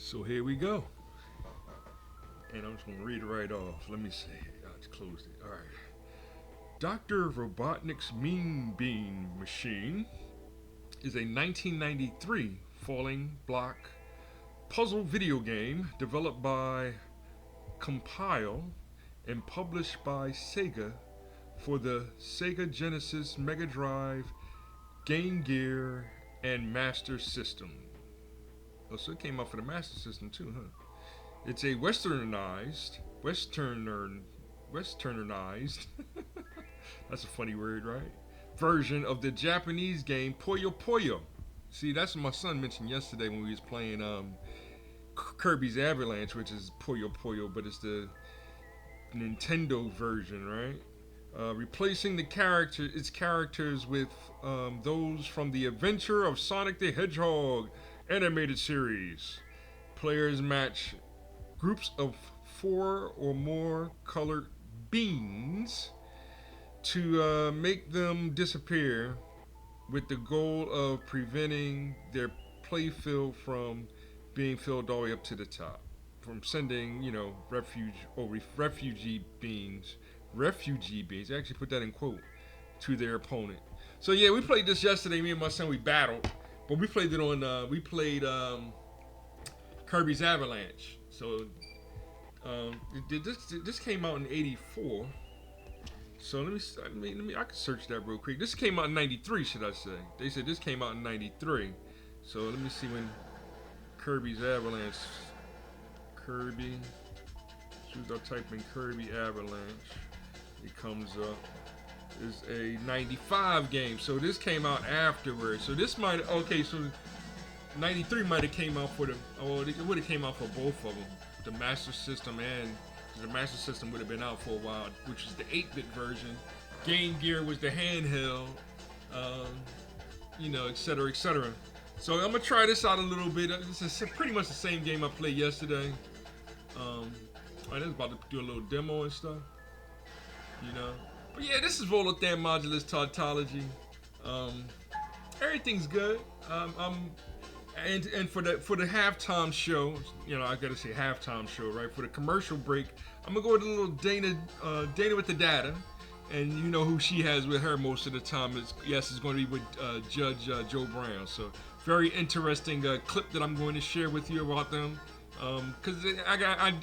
So here we go. And I'm just going to read it right off. Let me see. I just closed it. All right. Dr. Robotnik's Mean Bean Machine is a 1993 falling block puzzle video game developed by Compile and published by Sega for the Sega Genesis, Mega Drive, Game Gear, and Master System. Oh, so it came out for the Master System too, huh? It's a westernized, that's a funny word, right? Version of the Japanese game Puyo Puyo. See, that's what my son mentioned yesterday when we was playing Kirby's Avalanche, which is Puyo Puyo, but it's the Nintendo version, right? Replacing its characters with those from the Adventure of Sonic the Hedgehog animated series. Players match groups of 4 or more colored beans to make them disappear with the goal of preventing their playfield from being filled all the way up to the top. From sending, refugee beings, I actually put that in quote, to their opponent. So yeah, we played this yesterday. Me and my son, we battled, but we played it on. We played Kirby's Avalanche. So this came out in '84. So I can search that real quick. This came out in '93, should I say? They said this came out in '93. So let me see when Kirby's Avalanche. Kirby. As soon as I type in Kirby Avalanche, it comes up. It's a '95 game. So this came out afterwards. So this might so '93 might have came out for it would have came out for both of them, the Master System and the Master System would have been out for a while, which is the 8-bit version. Game Gear was the handheld, et cetera, et cetera. So I'm gonna try this out a little bit. This is pretty much the same game I played yesterday. I was about to do a little demo and stuff, But yeah, this is Volothan Modulus Tautology. Everything's good. And for the halftime show, I gotta say halftime show, right? For the commercial break, I'm gonna go with a little Dana with the data, and you know who she has with her most of the time. It's going to be with Judge Joe Brown. So very interesting clip that I'm going to share with you about them. Because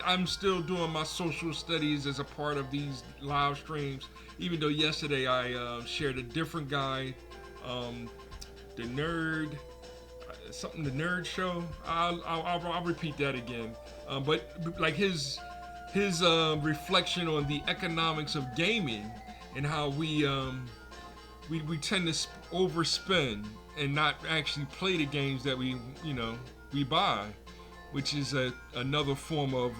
I'm still doing my social studies as a part of these live streams. Even though yesterday I shared a different guy, the nerd. The nerd show. I'll repeat that again. But like his reflection on the economics of gaming and how we tend to overspend and not actually play the games that we buy, which is another form of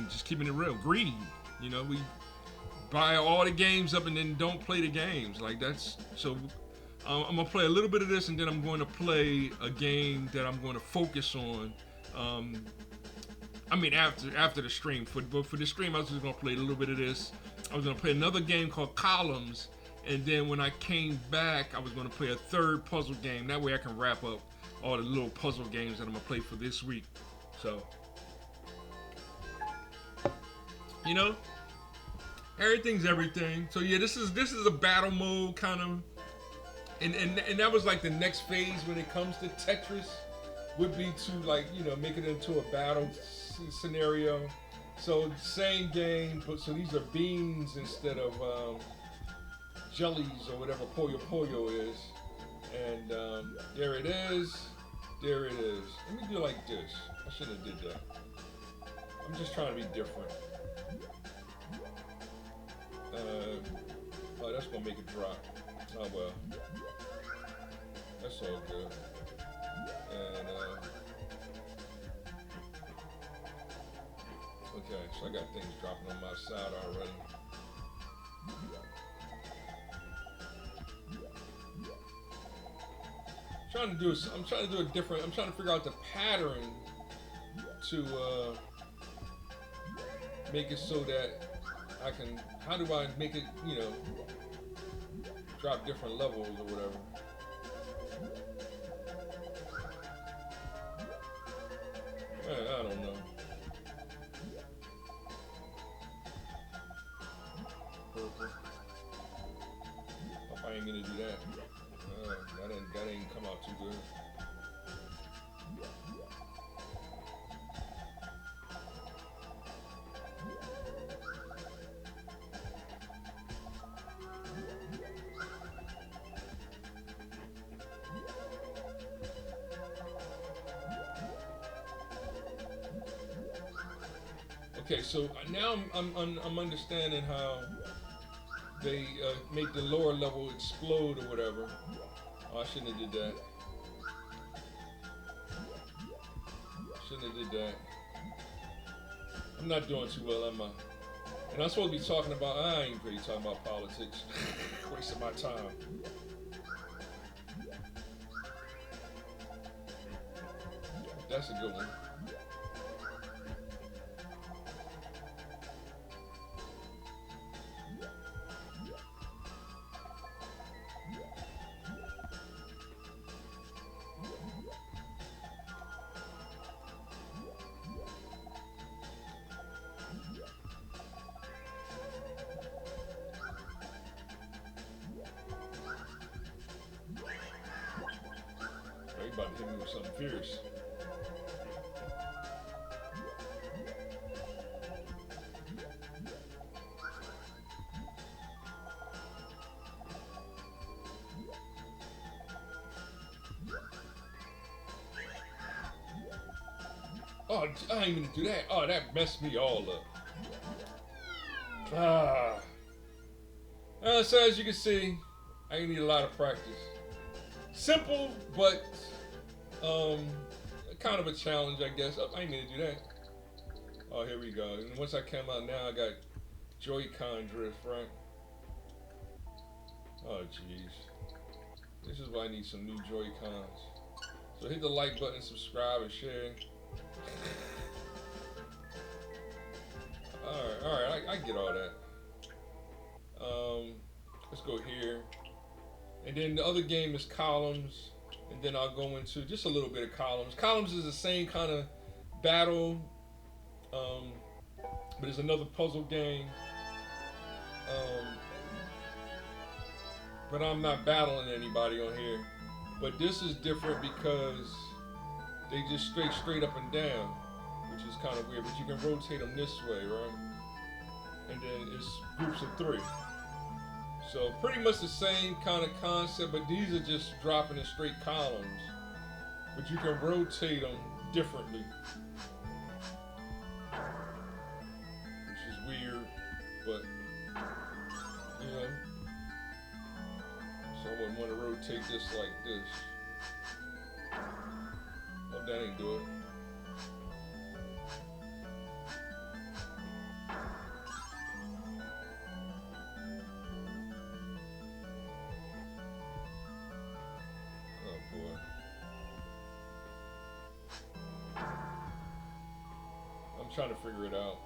just keeping it real, greed. We buy all the games up and then don't play the games. Like that's so. I'm gonna play a little bit of this, and then I'm going to play a game that I'm going to focus on. After the stream. But for the stream, I was just gonna play a little bit of this. I was gonna play another game called Columns, and then when I came back, I was gonna play a third puzzle game. That way, I can wrap up all the little puzzle games that I'm gonna play for this week. So, everything's everything. So yeah, this is a battle mode kind of. And that was like the next phase when it comes to Tetris would be to make it into a battle scenario. So same game, but so these are beans instead of jellies or whatever Puyo Puyo is. And there it is. There it is. Let me do it like this. I shouldn't have did that. I'm just trying to be different. Oh, that's gonna make it drop. Oh well. That's all good. And okay, so I got things dropping on my side already. I'm trying to do a different. I'm trying to figure out the pattern to make it so that I can. How do I make it? Drop different levels or whatever. good. Okay, so now I'm understanding how they make the lower level explode or whatever. Oh, I shouldn't have did that. Shouldn't have did that. I'm not doing too well, am I? And I'm supposed to be talking about. I ain't really talking about politics. Wasting my time. That's a good one. About to hit me with something fierce. Oh, I ain't gonna do that. Oh, that messed me all up. So as you can see, I need a lot of practice. Simple, but kind of a challenge, I guess. Oh, I ain't gonna do that. Oh, here we go. And once I come out now, I got Joy-Con drift, right? Oh, jeez. This is why I need some new Joy-Cons. So hit the like button, subscribe, and share. Alright, I get all that. Let's go here. And then the other game is Collums. And then I'll go into just a little bit of Collums. Collums is the same kind of battle, but it's another puzzle game. But I'm not battling anybody on here. But this is different because they just straight up and down, which is kind of weird. But you can rotate them this way, right? And then it's groups of 3. So pretty much the same kind of concept, but these are just dropping in straight columns. But you can rotate them differently, which is weird, but you know. So I would want to rotate this like this. Oh, that ain't do it. I'm trying to figure it out.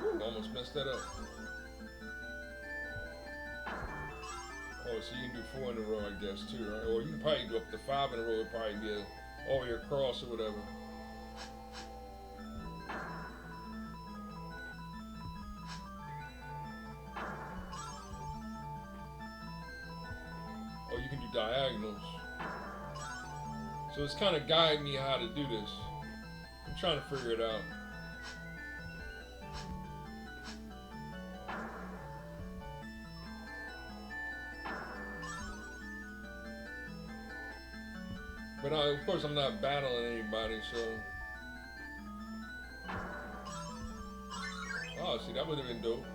Ooh, almost messed that up. Oh, so you can do 4 in a row, I guess, too, right? Or you can probably do up to 5 in a row. It'd probably be all the way across or whatever. Oh, you can do diagonals. So it's kind of guiding me how to do this. I'm trying to figure it out. But of course I'm not battling anybody, so. Oh, see, that would have been dope.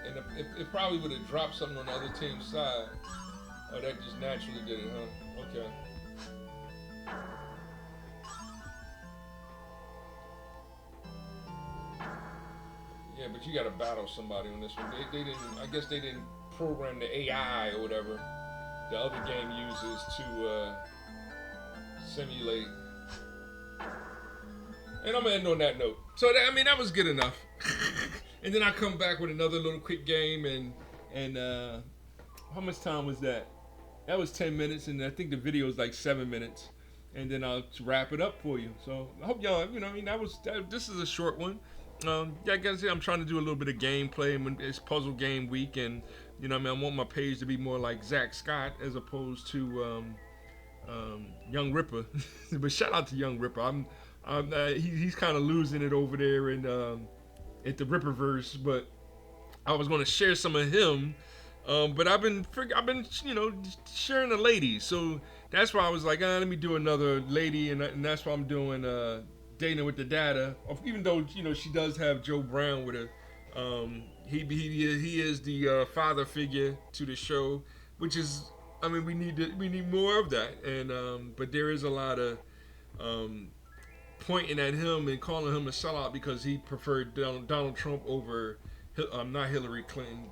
And it probably would have dropped something on the other team's side. Oh, that just naturally did it, huh? Okay. Yeah, but you gotta battle somebody on this one. They didn't, I guess they didn't program the AI or whatever the other game uses to simulate. And I'm gonna end on that note. So that, I mean, that was good enough. And then I come back with another little quick game, and how much time was that? That was 10 minutes, and I think the video was like 7 minutes. and then I'll wrap it up for you. So I hope y'all, I mean, this is a short one. Yeah, I guess I'm trying to do a little bit of gameplay. It's puzzle game week, and I mean, I want my page to be more like Zach Scott as opposed to Young Ripper. But shout out to Young Ripper. He's kind of losing it over there in at the Ripperverse, but I was going to share some of him, but I've been sharing the ladies, so that's why I was like, let me do another lady, and that's why I'm doing Dana with the data. Even though she does have Joe Brown with her, he is the father figure to the show, which is, I mean, we need more of that, and but there is a lot of um, pointing at him and calling him a sellout because he preferred Donald Trump over not Hillary Clinton.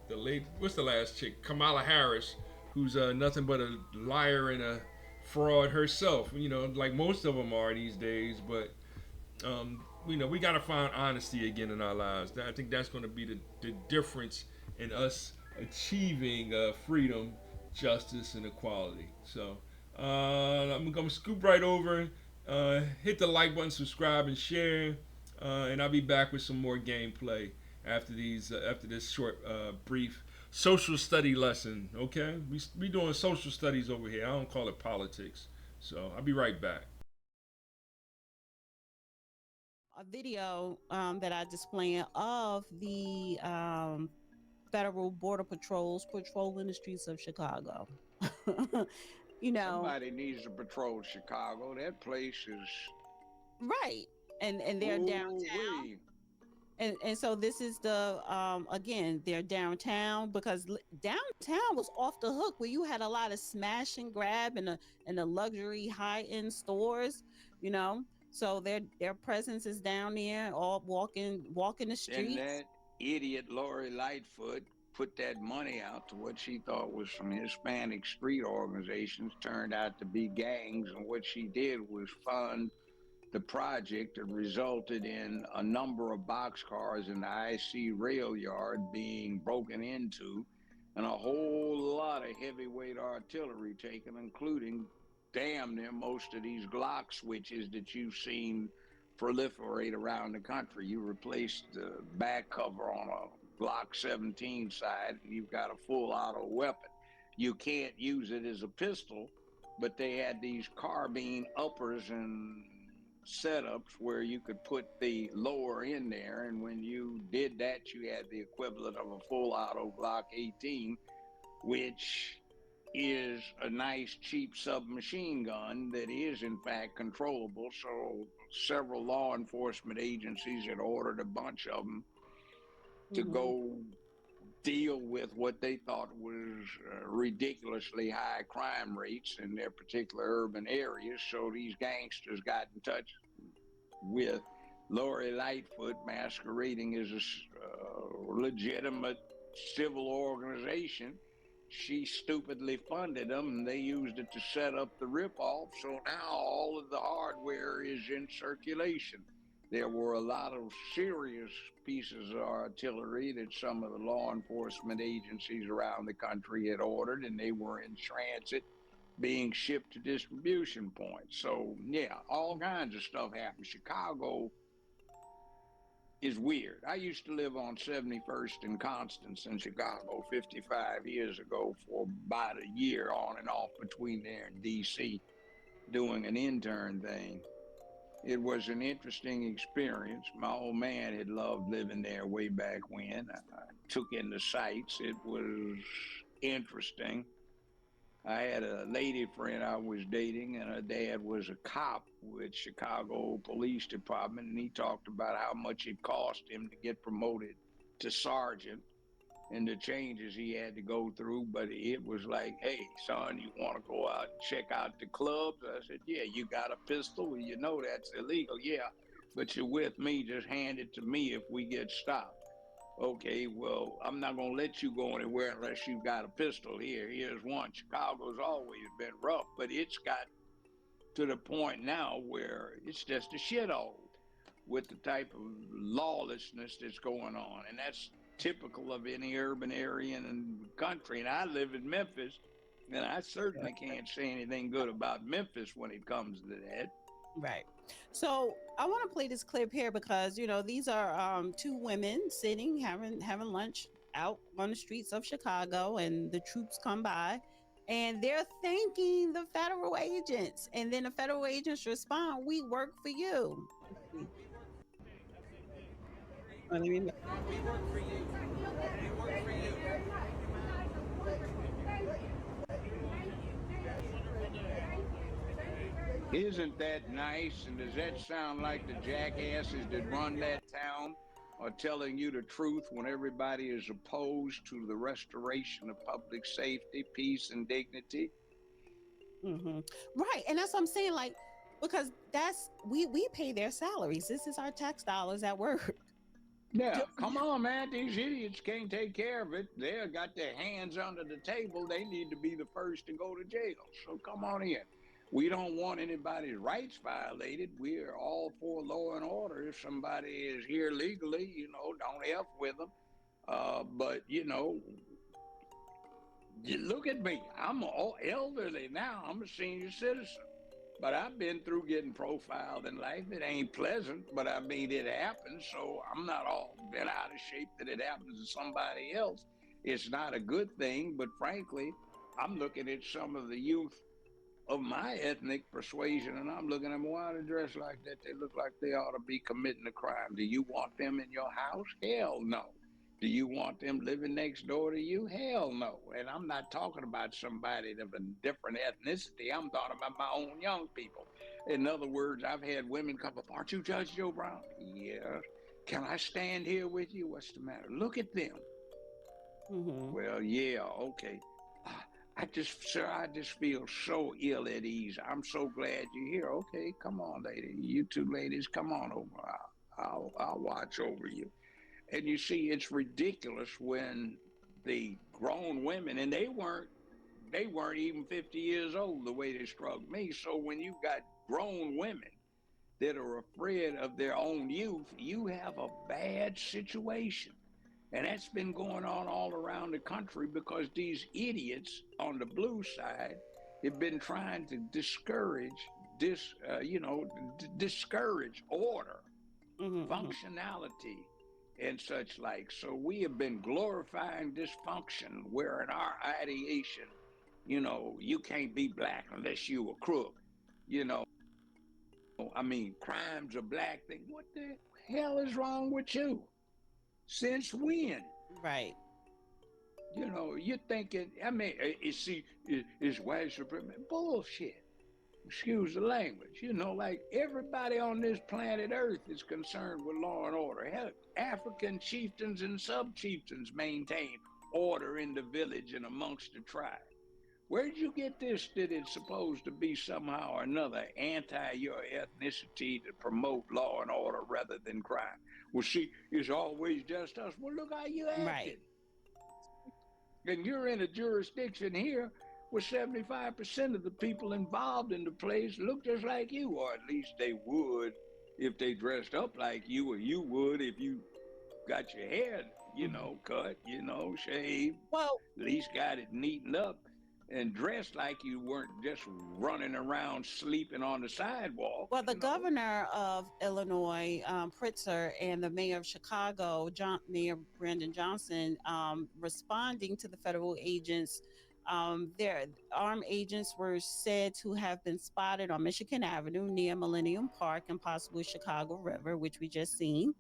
The late what's the last chick? Kamala Harris, who's nothing but a liar and a fraud herself. Like most of them are these days. But we got to find honesty again in our lives. I think that's going to be the difference in us achieving freedom, justice, and equality. So I'm gonna scoop right over. Hit the like button, subscribe, and share. And I'll be back with some more gameplay after this short, brief social study lesson. Okay, we doing social studies over here. I don't call it politics. So I'll be right back. A video that I displaying of the federal border patrols patrolling the streets of Chicago. you know, Somebody needs to patrol Chicago. That place is right. And they're ooh downtown. wee. And so this is the again, they're downtown because downtown was off the hook where you had a lot of smash and grab and the luxury high end stores, you know. So their presence is down there, all walking the And streets. that idiot Lori Lightfoot put that money out to what she thought was some Hispanic street organizations, turned out to be gangs, and what she did was fund the project that resulted in a number of boxcars in the IC rail yard being broken into and a whole lot of heavyweight artillery taken, including damn near most of these Glock switches that you've seen proliferate around the country. You replace the back cover on a Glock 17 side, and you've got a full auto weapon. You can't use it as a pistol, but they had these carbine uppers and setups where you could put the lower in there, and when you did that, you had the equivalent of a full auto Glock 18, which is a nice cheap submachine gun that is in fact controllable. So several law enforcement agencies had ordered a bunch of them to Hmm. go deal with what they thought was ridiculously high crime rates in their particular urban areas. So these gangsters got in touch with Lori Lightfoot masquerading as a legitimate civil organization. She stupidly funded them, and they used it to set up the ripoff. So now all of the hardware is in circulation. There were a lot of serious pieces of artillery that some of the law enforcement agencies around the country had ordered, and they were in transit being shipped to distribution points. So, yeah, all kinds of stuff happened. Chicago is weird. I used to live on 71st and Constance in Chicago 55 years ago for about a year on and off between there and DC doing an intern thing. It was an interesting experience. My old man had loved living there way back when. I took in the sights. It was interesting. I had a lady friend I was dating, and her dad was a cop with Chicago Police Department, and he talked about how much it cost him to get promoted to sergeant and the changes he had to go through. But it was like, hey, son, you want to go out and check out the clubs? I said, yeah, you got a pistol? Well, you know that's illegal. Yeah, but you're with me. Just hand it to me if we get stopped. Okay, well, I'm not going to let you go anywhere unless you've got a pistol here. Here's one. Chicago's always been rough, but it's got to the point now where it's just a shithole with the type of lawlessness that's going on. And that's typical of any urban area in the country. And I live in Memphis, And I certainly can't say anything good about Memphis when it comes to that. Right. So I want to play this clip here because these are two women sitting having lunch out on the streets of Chicago, and the troops come by, and they're thanking the federal agents, and then the federal agents respond, "We work for you." Let me Isn't that nice? And does that sound like the jackasses that run that town are telling you the truth when everybody is opposed to the restoration of public safety, peace, and dignity? Right, and that's what I'm saying. Like, because that's we pay their salaries. This is our tax dollars at work. Yeah, come on, man. These idiots can't take care of it. They've got their hands under the table. They need to be the first to go to jail. So come on in. We don't want anybody's rights violated. We are all for law and order. If somebody is here legally, don't F with them. But, you look at me. I'm elderly now. I'm a senior citizen. But I've been through getting profiled in life. It ain't pleasant, but I mean, it happens. So I'm not all bent out of shape that it happens to somebody else. It's not a good thing, but frankly, I'm looking at some of the youth of my ethnic persuasion, and I'm looking at them, why they dress like that? They look like they ought to be committing a crime. Do you want them in your house? Hell no. Do you want them living next door to you? Hell no. And I'm not talking about somebody of a different ethnicity. I'm talking about my own young people. In other words, I've had women come up, aren't you Judge Joe Brown? Yeah. Can I stand here with you? What's the matter? Look at them. Well, yeah, okay. Sir, I just feel so ill at ease. I'm so glad you're here. Okay, come on, lady. You two ladies, come on over. I'll watch over you. And you see, it's ridiculous when the grown women, and they weren't even 50 years old the way they struck me. So when you've got grown women that are afraid of their own youth, you have a bad situation. And that's been going on all around the country because these idiots on the blue side have been trying to discourage discourage order, functionality, and such like. So we have been glorifying dysfunction, where in our ideation, you can't be black unless you a crook. I mean, crime's a black thing. What the hell is wrong with you? Since when? Right. You're thinking, I mean, it's white supremacy. Bullshit. Excuse the language. Like everybody on this planet Earth is concerned with law and order. Hell, African chieftains and sub-chieftains maintain order in the village and amongst the tribe. Where'd you get this that it's supposed to be somehow or another anti your ethnicity to promote law and order rather than crime? Well, see, it's always just us. Well, look how you acting. Right. And you're in a jurisdiction here where 75% of the people involved in the place look just like you, or at least they would if they dressed up like you, or you would if you got your hair, cut, shaved, Well, at least got it neatened up and dressed like you weren't just running around sleeping on the sidewalk. Well, the governor of Illinois, Pritzker, and the mayor of Chicago, Mayor Brandon Johnson, responding to the federal agents. Their armed agents were said to have been spotted on Michigan Avenue near Millennium Park and possibly Chicago River, which we just seen.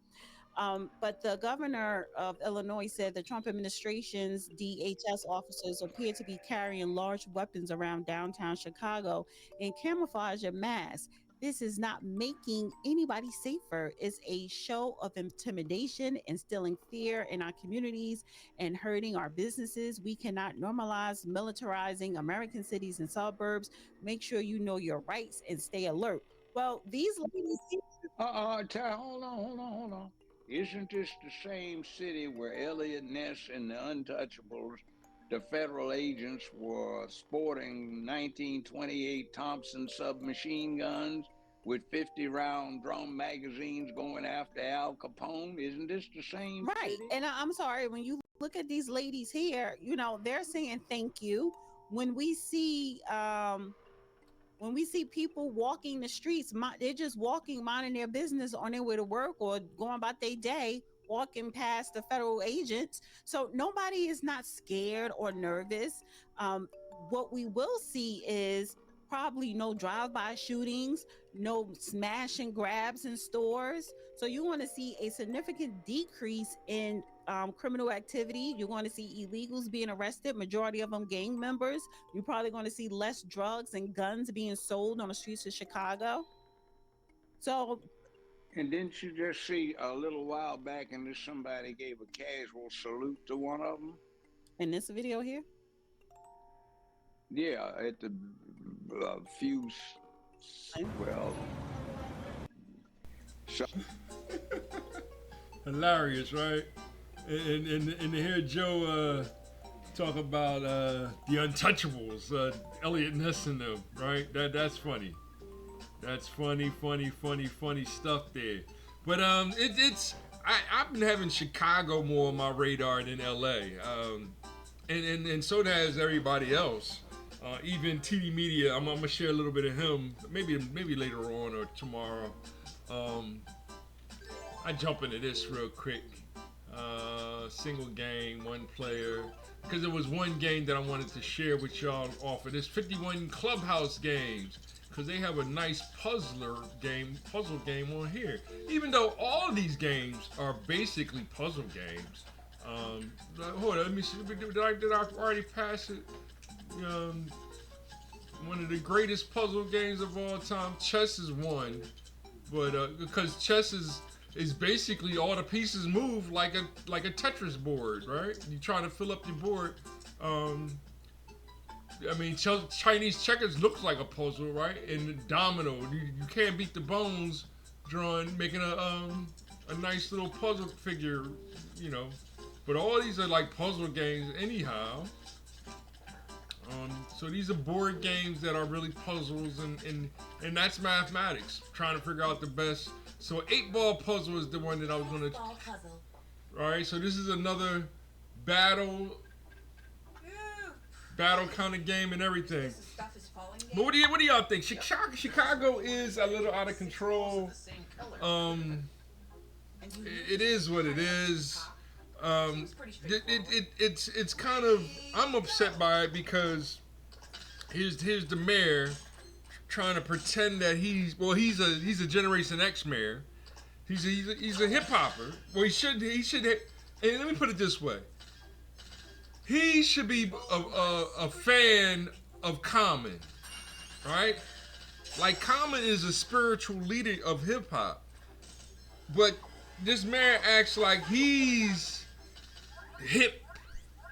But the governor of Illinois said the Trump administration's DHS officers appear to be carrying large weapons around downtown Chicago in camouflage and masks. This is not making anybody safer. It's a show of intimidation, instilling fear in our communities and hurting our businesses. We cannot normalize militarizing American cities and suburbs. Make sure you know your rights and stay alert. Well, these ladies. Hold on. Isn't this the same city where Elliot Ness and the Untouchables, the federal agents, were sporting 1928 Thompson submachine guns with 50-round drum magazines going after Al Capone? Isn't this the same Right. city? And I'm sorry, when you look at these ladies here, they're saying thank you. when we see people walking the streets, they're just walking, minding their business on their way to work or going about their day, walking past the federal agents. So nobody is not scared or nervous. What we will see is probably no drive-by shootings, no smash and grabs in stores. So you want to see a significant decrease in criminal activity. You're going to see illegals being arrested, majority of them gang members. You're probably going to see less drugs and guns being sold on the streets of Chicago. So, And didn't you just see a little while back, and this somebody gave a casual salute to one of them? in this video here, Yeah, at the few, well, so Hilarious, right? And to hear Joe talk about the Untouchables, Elliot Ness and them, right? That's funny. That's funny stuff there. But I've been having Chicago more on my radar than LA, and so has everybody else. Even TD Media, I'm gonna share a little bit of him, maybe later on or tomorrow. I jump into this real quick. Single game, one player, because there was one game that I wanted to share with y'all off of this 51 Clubhouse games, because they have a nice puzzle game on here. Even though all of these games are basically puzzle games. Hold on, let me see. Did I already pass it? One of the greatest puzzle games of all time. Chess is one, but because chess is basically all the pieces move like a Tetris board, right? You're trying to fill up your board. I mean, Chinese checkers looks like a puzzle, right? And domino, you can't beat the bones making a nice little puzzle figure, you know. But all these are like puzzle games anyhow. So these are board games that are really puzzles, and that's mathematics, trying to figure out the best. So 8-ball puzzle is the one that I was gonna. All right, so this is another battle kind of game and everything. But what do y'all think? Chicago is a little out of control. It is what it is. It's kind of, I'm upset by it because here's the mayor trying to pretend that he's a Generation X mayor. He's a hip hopper. Well, he should. And let me put it this way: he should be a fan of Common, right? Like Common is a spiritual leader of hip hop, but this mayor acts like he's hip,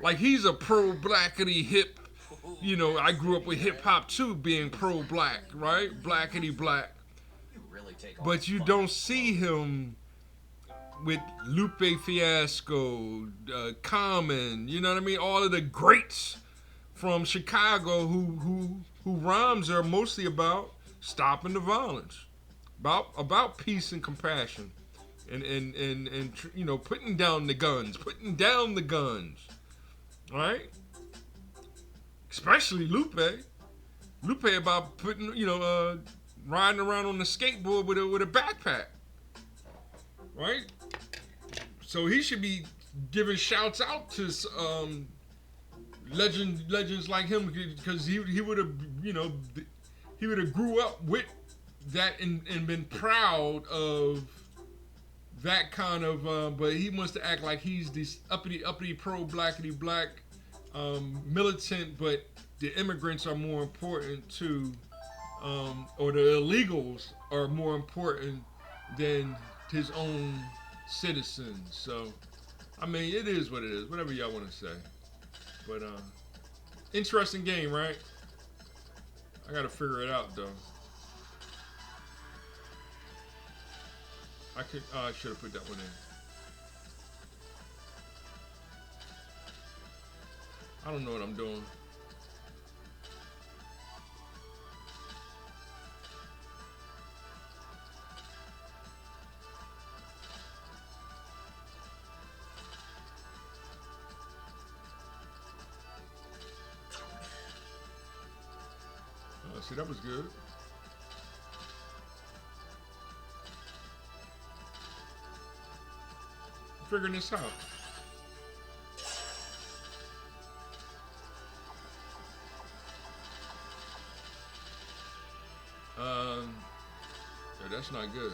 like he's a pro-blackity hip. You know, I grew up with hip hop too, being pro-black, right? Blackity black. But you don't see him with Lupe Fiasco, Common, you know what I mean? All of the greats from Chicago who rhymes are mostly about stopping the violence, about peace and compassion, and you know, putting down the guns, right? Especially Lupe about putting, you know, riding around on the skateboard with a backpack, right? So he should be giving shouts out to legends like him, because he would have, you know, he would have grew up with that and been proud of that kind of. But he wants to act like he's this uppity pro-blackity black militant, but the immigrants are more important to, or the illegals are more important than his own citizens. So, I mean, it is what it is. Whatever y'all want to say. But interesting game, right? I gotta figure it out though. I should have put that one in. I don't know what I'm doing. see, that was good. Figuring this out. Yeah, that's not good.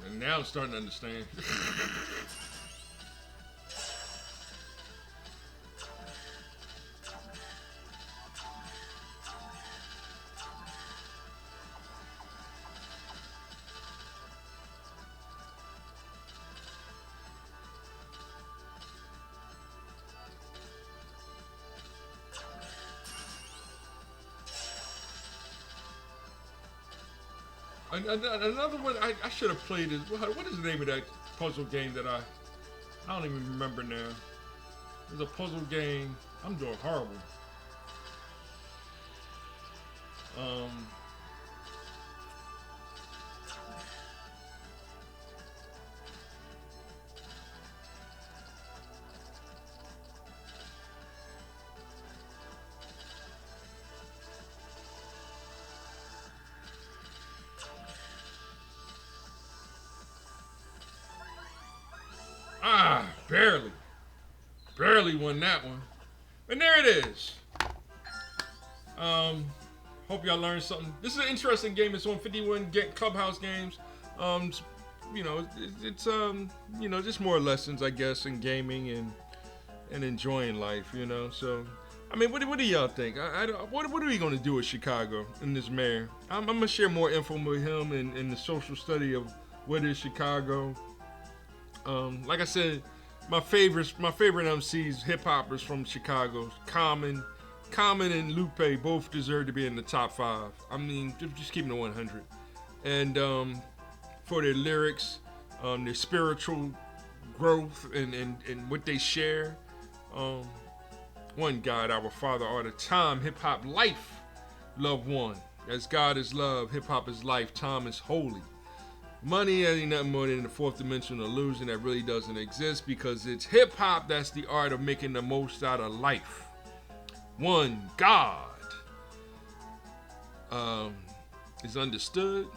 And now I'm starting to understand. Another one I should have played is what is the name of that puzzle game that I don't even remember now. There's a puzzle game. I'm doing horrible. Barely won that one. And there it is. Hope y'all learned something. This is an interesting game. It's on 51 Clubhouse games. You know, it's you know, just more lessons, I guess, in gaming and enjoying life, you know. So, I mean, what do y'all think? What are we gonna do with Chicago and this mayor? I'm gonna share more info with him and the social study of what is Chicago. Like I said, my favorite MCs, hip hoppers from Chicago, Common and Lupe both deserve to be in the top 5. I mean, just keeping it 100. And for their lyrics, their spiritual growth and what they share. One God, our Father, all the time, hip hop life, love one. As God is love, hip hop is life, time is holy. Money ain't nothing more than the fourth dimensional illusion that really doesn't exist, because it's hip hop that's the art of making the most out of life. One God is understood.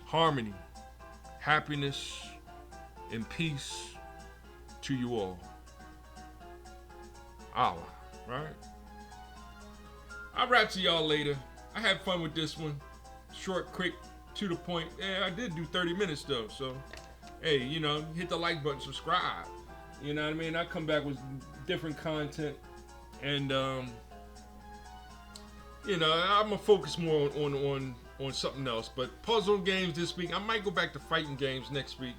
Harmony, happiness, and peace to you all. Allah, right? I'll rap to y'all later. I had fun with this one. Short, quick, to the point. Yeah, I did do 30 minutes though, so hey, you know, hit the like button, subscribe. You know what I mean? I come back with different content, and you know, I'm gonna focus more on something else. But puzzle games this week. I might go back to fighting games next week.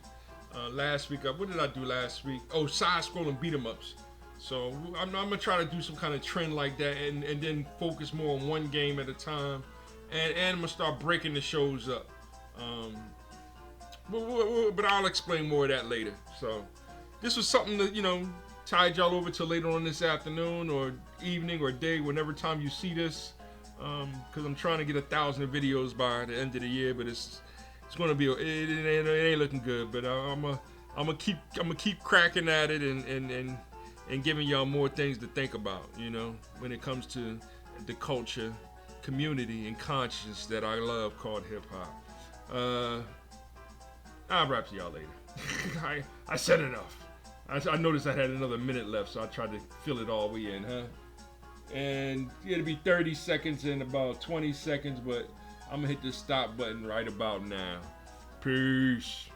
Last week, what did I do last week? Oh, side-scrolling beat 'em ups. So I'm gonna try to do some kind of trend like that, and then focus more on one game at a time. And I'm gonna start breaking the shows up. But I'll explain more of that later. So this was something that, you know, tide y'all over to later on this afternoon or evening or day, whenever time you see this. Because I'm trying to get 1,000 videos by the end of the year, but it's gonna be it ain't looking good. But I'm gonna keep cracking at it and giving y'all more things to think about, you know, when it comes to the culture, community, and conscience that I love, called hip hop. I'll rap to y'all later. I said enough. I noticed I had another minute left, so I tried to fill it all in, huh? And it'll be 30 seconds in about 20 seconds, but I'm gonna hit the stop button right about now. Peace.